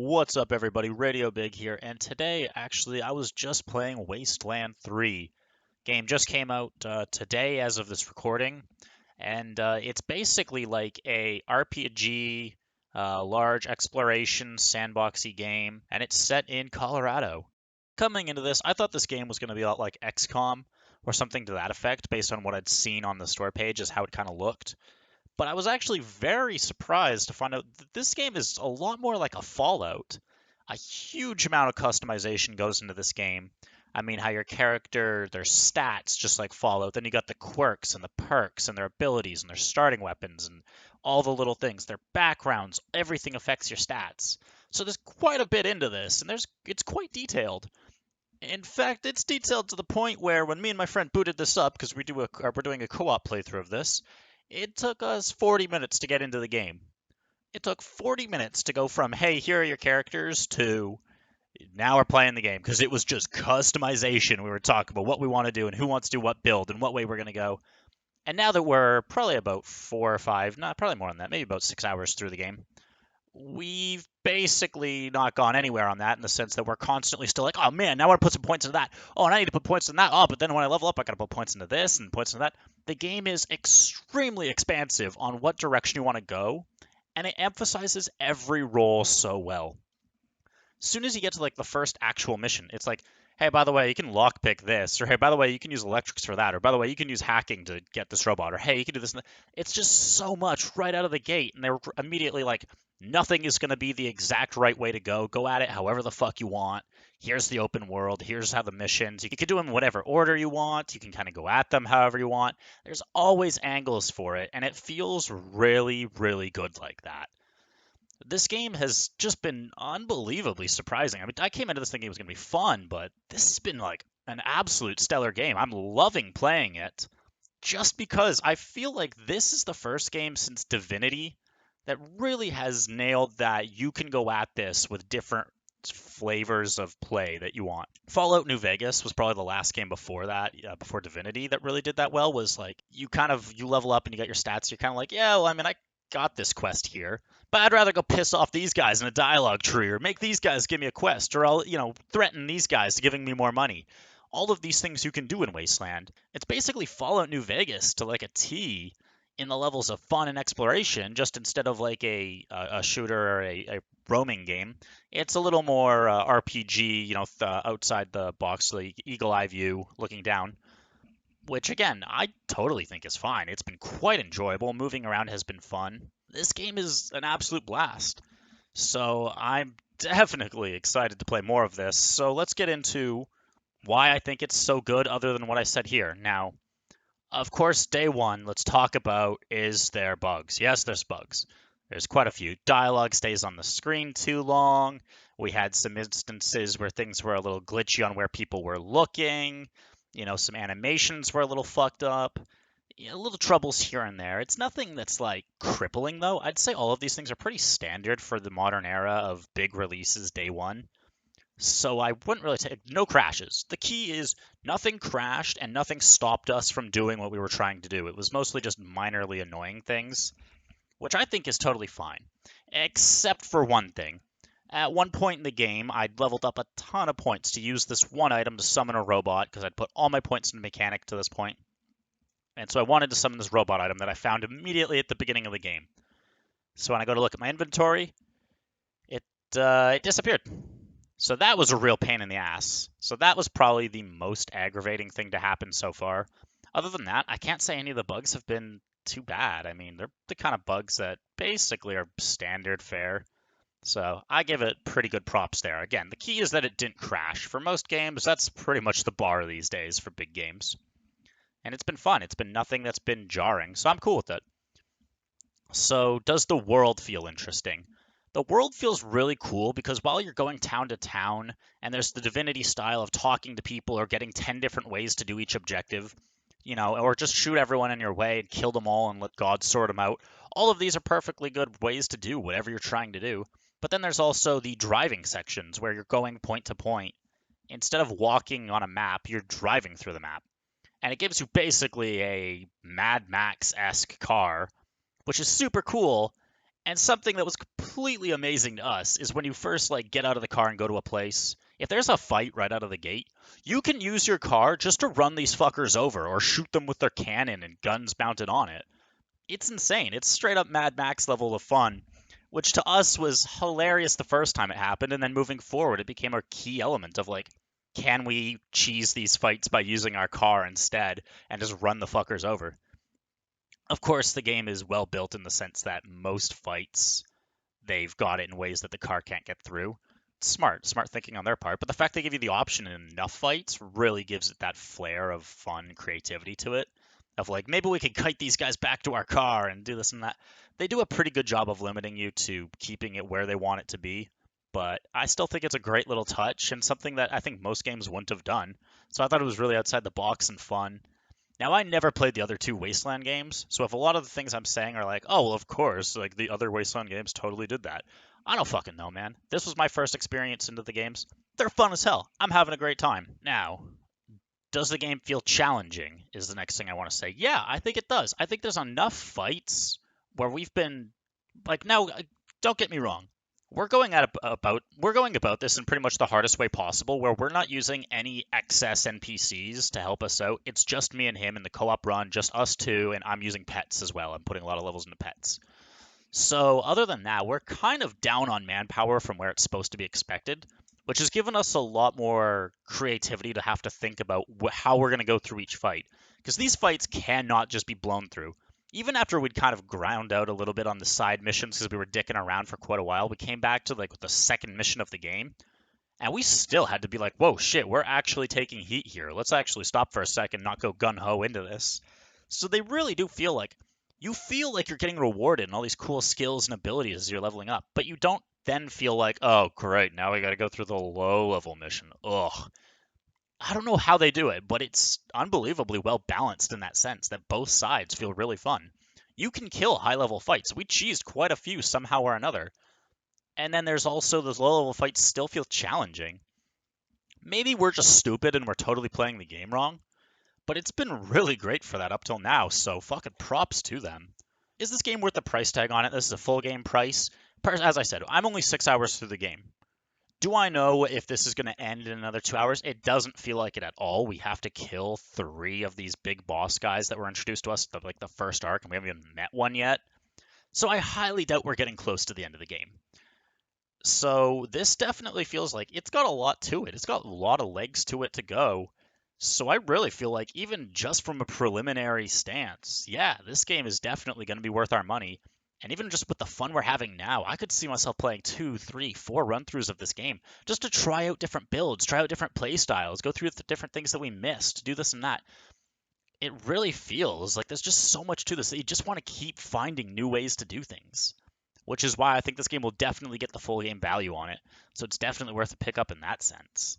What's up, everybody? Radio Big here, and today, actually, I was just playing Wasteland 3. Game just came out today as of this recording, and it's basically like a RPG, large exploration, sandboxy game, and it's set in Colorado. Coming into this, I thought this game was going to be a lot like XCOM, or something to that effect, based on what I'd seen on the store page, as how it kind of looked. But I was actually very surprised to find out that this game is a lot more like a Fallout. A huge amount of customization goes into this game. I mean, how your character, their stats, just like Fallout. Then you got the quirks and the perks and their abilities and their starting weapons and all the little things, their backgrounds, everything affects your stats. So there's quite a bit into this, and it's quite detailed. In fact, it's detailed to the point where when me and my friend booted this up, because we're doing a co-op playthrough of this, it took us 40 minutes to get into the game. It took 40 minutes to go from, hey, here are your characters, to now we're playing the game, because it was just customization. We were talking about what we want to do and who wants to do what build and what way we're going to go. And now that we're probably about 4 or 5, not probably more than that, maybe about 6 hours through the game, we've basically not gone anywhere on that, in the sense that we're constantly still like, oh man, now I want to put some points into that. Oh, and I need to put points in that. Oh, but then when I level up, I got to put points into this and points into that. The game is extremely expansive on what direction you want to go, and it emphasizes every role so well. As soon as you get to like the first actual mission, it's like, hey, by the way, you can lockpick this, or hey, by the way, you can use electrics for that, or by the way, you can use hacking to get this robot, or hey, you can do this. It's just so much right out of the gate, and they're immediately like, nothing is going to be the exact right way to go. Go at it however the fuck you want. Here's the open world. Here's how the missions. You can do them in whatever order you want. You can kind of go at them however you want. There's always angles for it, and it feels really, really good like that. This game has just been unbelievably surprising. I mean, I came into this thinking it was going to be fun, but this has been like an absolute stellar game. I'm loving playing it just because I feel like this is the first game since Divinity that really has nailed that you can go at this with different flavors of play that you want. Fallout New Vegas was probably the last game before that, before Divinity, that really did that well. Was like you level up and you got your stats. You're kind of like, yeah, well, I mean, I got this quest here, but I'd rather go piss off these guys in a dialogue tree, or make these guys give me a quest, or I'll threaten these guys to giving me more money. All of these things you can do in Wasteland. It's basically Fallout New Vegas to like a T in the levels of fun and exploration. Just instead of like a shooter or a roaming game, it's a little more RPG. Outside the box, like eagle eye view, looking down. Which again, I totally think is fine. It's been quite enjoyable. Moving around has been fun. This game is an absolute blast. So I'm definitely excited to play more of this. So let's get into why I think it's so good, other than what I said here. Now, of course, day one, let's talk about, is there bugs? Yes, there's bugs. There's quite a few. Dialogue stays on the screen too long. We had some instances where things were a little glitchy on where people were looking. Some animations were a little fucked up. Little troubles here and there. It's nothing that's like crippling, though. I'd say all of these things are pretty standard for the modern era of big releases day one. So I wouldn't really take no crashes. The key is nothing crashed and nothing stopped us from doing what we were trying to do. It was mostly just minorly annoying things, which I think is totally fine. Except for one thing. At one point in the game, I'd leveled up a ton of points to use this one item to summon a robot, because I'd put all my points into mechanic to this point. And so I wanted to summon this robot item that I found immediately at the beginning of the game. So when I go to look at my inventory, it disappeared. So that was a real pain in the ass. So that was probably the most aggravating thing to happen so far. Other than that, I can't say any of the bugs have been too bad. I mean, they're the kind of bugs that basically are standard fare. So I give it pretty good props there. Again, the key is that it didn't crash. For most games, that's pretty much the bar these days for big games. And it's been fun. It's been nothing that's been jarring, so I'm cool with it. So does the world feel interesting? The world feels really cool because while you're going town to town, and there's the Divinity style of talking to people or getting 10 different ways to do each objective, or just shoot everyone in your way and kill them all and let God sort them out. All of these are perfectly good ways to do whatever you're trying to do. But then there's also the driving sections where you're going point to point. Instead of walking on a map, you're driving through the map. And it gives you basically a Mad Max-esque car, which is super cool. And something that was completely amazing to us is when you first like get out of the car and go to a place, if there's a fight right out of the gate, you can use your car just to run these fuckers over or shoot them with their cannon and guns mounted on it. It's insane. It's straight up Mad Max level of fun, which to us was hilarious the first time it happened, and then moving forward, it became a key element of like, can we cheese these fights by using our car instead and just run the fuckers over? Of course, the game is well built in the sense that most fights they've got it in ways that the car can't get through. Smart thinking on their part. But the fact they give you the option in enough fights really gives it that flair of fun and creativity to it. Of like, maybe we could kite these guys back to our car and do this and that. They do a pretty good job of limiting you to keeping it where they want it to be. But I still think it's a great little touch and something that I think most games wouldn't have done. So I thought it was really outside the box and fun. Now, I never played the other two Wasteland games, so if a lot of the things I'm saying are like, oh, well, of course, like the other Wasteland games totally did that. I don't fucking know, man. This was my first experience into the games. They're fun as hell. I'm having a great time. Now, does the game feel challenging? Is the next thing I want to say. Yeah, I think it does. I think there's enough fights where we've been like now. Don't get me wrong. We're going about this in pretty much the hardest way possible, where we're not using any excess NPCs to help us out. It's just me and him in the co-op run, just us two, and I'm using pets as well. I'm putting a lot of levels into pets. So other than that, we're kind of down on manpower from where it's supposed to be expected, which has given us a lot more creativity to have to think about how we're going to go through each fight. Because these fights cannot just be blown through. Even after we'd kind of ground out a little bit on the side missions because we were dicking around for quite a while, we came back to like the second mission of the game, and we still had to be like, whoa, shit, we're actually taking heat here. Let's actually stop for a second, not go gun ho into this. So they really do feel like you feel like you're getting rewarded and all these cool skills and abilities as you're leveling up, but you don't then feel like, oh, great, now we got to go through the low level mission. Ugh. I don't know how they do it, but it's unbelievably well balanced in that sense that both sides feel really fun. You can kill high level fights. We cheesed quite a few somehow or another. And then there's also those low level fights still feel challenging. Maybe we're just stupid and we're totally playing the game wrong, but it's been really great for that up till now, so fucking props to them. Is this game worth the price tag on it? This is a full game price. As I said, I'm only 6 hours through the game. Do I know if this is going to end in another 2 hours? It doesn't feel like it at all. We have to kill 3 of these big boss guys that were introduced to us, like the first arc, and we haven't even met one yet. So I highly doubt we're getting close to the end of the game. So this definitely feels like it's got a lot to it. It's got a lot of legs to it to go. So I really feel like even just from a preliminary stance, yeah, this game is definitely going to be worth our money. And even just with the fun we're having now, I could see myself playing 2, 3, 4 run-throughs of this game just to try out different builds, try out different play styles, go through the different things that we missed, do this and that. It really feels like there's just so much to this that you just want to keep finding new ways to do things, which is why I think this game will definitely get the full game value on it. So it's definitely worth a pick up in that sense.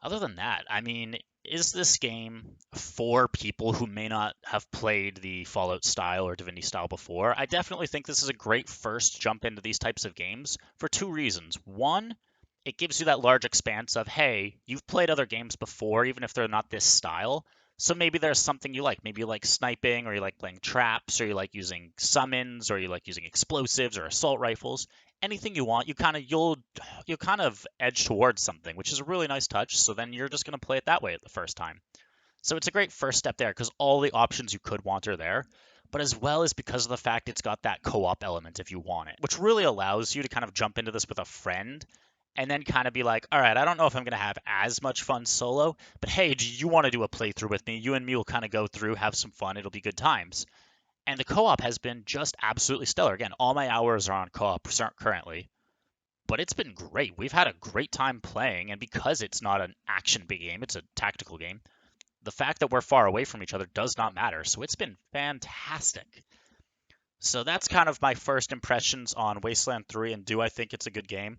Other than that, I mean, is this game for people who may not have played the Fallout style or Divinity style before? I definitely think this is a great first jump into these types of games for 2 reasons. One, it gives you that large expanse of, hey, you've played other games before, even if they're not this style. So maybe there's something you like. Maybe you like sniping, or you like playing traps, or you like using summons, or you like using explosives or assault rifles. Anything you want, you'll kind of edge towards something, which is a really nice touch. So then you're just going to play it that way at the first time. So it's a great first step there because all the options you could want are there, but as well as because of the fact it's got that co-op element if you want it, which really allows you to kind of jump into this with a friend and then kind of be like, all right, I don't know if I'm going to have as much fun solo, but hey, do you want to do a playthrough with me? You and me will kind of go through, have some fun. It'll be good times. And the co-op has been just absolutely stellar. Again, all my hours are on co-op currently, but it's been great. We've had a great time playing, and because it's not an action big game, it's a tactical game, the fact that we're far away from each other does not matter. So it's been fantastic. So that's kind of my first impressions on Wasteland 3, and do I think it's a good game?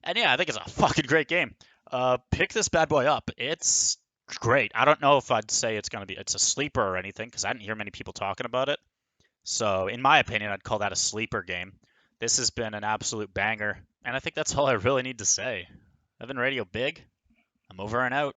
And yeah, I think it's a fucking great game. Pick this bad boy up. It's great. I don't know if I'd say it's a sleeper or anything, because I didn't hear many people talking about it. So in my opinion, I'd call that a sleeper game. This has been an absolute banger, and I think that's all I really need to say. Evan Radio Big, I'm over and out.